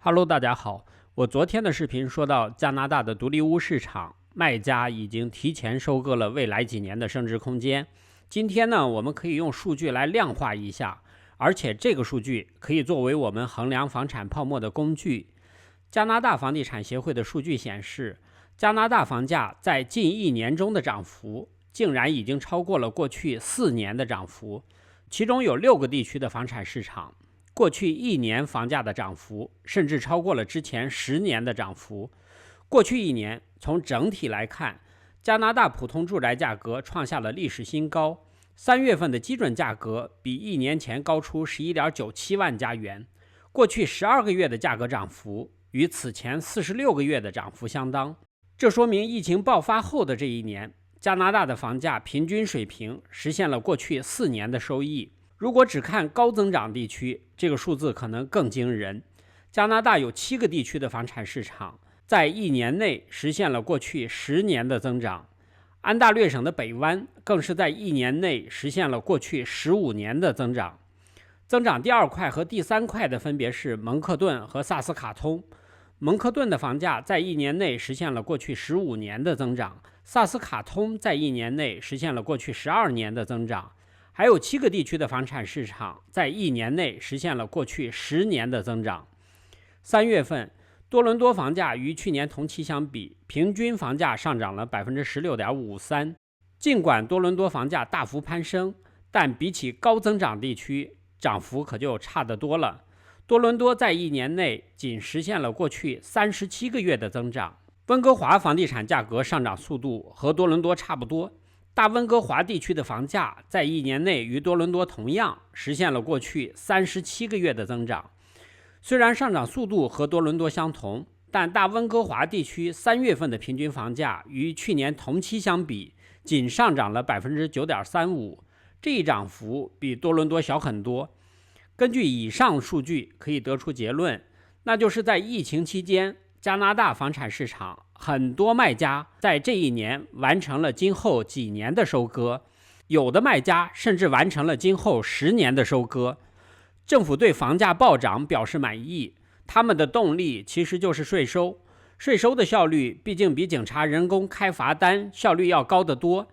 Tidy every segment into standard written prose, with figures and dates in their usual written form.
Hello， 大家好。我昨天的视频说到，加拿大的独立屋市场卖家已经提前收割了未来几年的升值空间。今天呢，我们可以用数据来量化一下，而且这个数据可以作为我们衡量房产泡沫的工具。加拿大房地产协会的数据显示，加拿大房价在近1年中的涨幅竟然已经超过了过去4年的涨幅，其中有6个地区的房产市场过去1年房价的涨幅甚至超过了之前10年的涨幅。过去1年，从整体来看，加拿大普通住宅价格创下了历史新高，3月份的基准价格比1年前高出 11.97 万加元，过去12个月的价格涨幅与此前46个月的涨幅相当。这说明疫情爆发后的这1年，加拿大的房价平均水平实现了过去4年的收益。如果只看高增长地区，这个数字可能更惊人。加拿大有7个地区的房产市场在1年内实现了过去10年的增长，安大略省的北湾更是在1年内实现了过去15年的增长。增长第2块和第3块的分别是蒙克顿和萨斯卡通。蒙克顿的房价在1年内实现了过去15年的增长，萨斯卡通在1年内实现了过去12年的增长。还有7个地区的房产市场在1年内实现了过去10年的增长。3月份，多伦多房价与去年同期相比，平均房价上涨了 16.53%。尽管多伦多房价大幅攀升，但比起高增长地区，涨幅可就差得多了。多伦多在1年内仅实现了过去37个月的增长。温哥华房地产价格上涨速度和多伦多差不多。大温哥华地区的房价在1年内与多伦多同样实现了过去37个月的增长。虽然上涨速度和多伦多相同，但大温哥华地区3月份的平均房价与去年同期相比仅上涨了 9.35%， 这一涨幅比多伦多小很多。根据以上数据可以得出结论，那就是在疫情期间，加拿大房产市场很多卖家在这1年完成了今后几年的收割，有的卖家甚至完成了今后10年的收割。政府对房价暴涨表示满意，他们的动力其实就是税收。税收的效率毕竟比警察人工开罚单效率要高得多。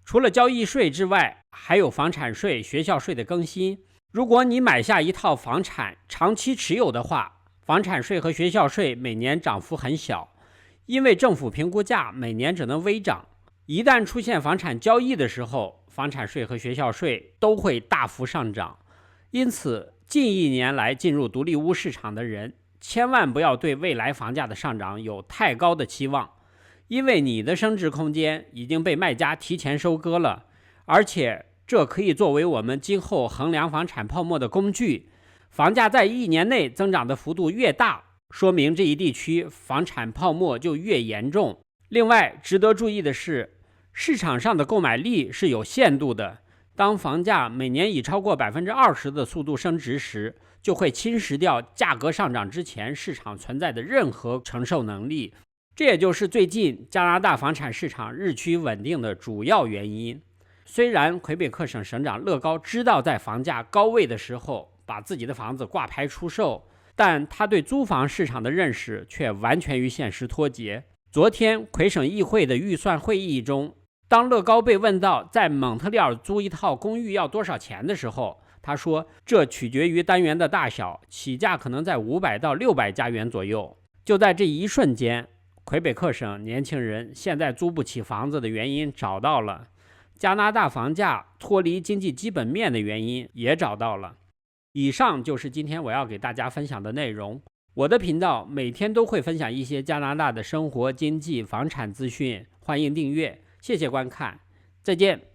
除了交易税之外，还有房产税、学校税的更新。如果你买下一套房产长期持有的话，房产税和学校税每年涨幅很小，因为政府评估价每年只能微涨。一旦出现房产交易的时候，房产税和学校税都会大幅上涨。因此，近1年来进入独立屋市场的人，千万不要对未来房价的上涨有太高的期望，因为你的升值空间已经被卖家提前收割了，而且这可以作为我们今后衡量房产泡沫的工具。房价在1年内增长的幅度越大，说明这一地区房产泡沫就越严重。另外，值得注意的是，市场上的购买力是有限度的。当房价每年以超过 20% 的速度升值时，就会侵蚀掉价格上涨之前市场存在的任何承受能力。这也就是最近加拿大房产市场日趋稳定的主要原因。虽然魁北克省省长乐高知道在房价高位的时候把自己的房子挂牌出售，但他对租房市场的认识却完全与现实脱节。昨天魁省议会的预算会议中，当乐高被问到在蒙特利尔租一套公寓要多少钱的时候，他说这取决于单元的大小，起价可能在500到600加元左右。就在这一瞬间，魁北克省年轻人现在租不起房子的原因找到了，加拿大房价脱离经济基本面的原因也找到了。以上就是今天我要给大家分享的内容。我的频道每天都会分享一些加拿大的生活、经济、房产资讯，欢迎订阅。谢谢观看，再见。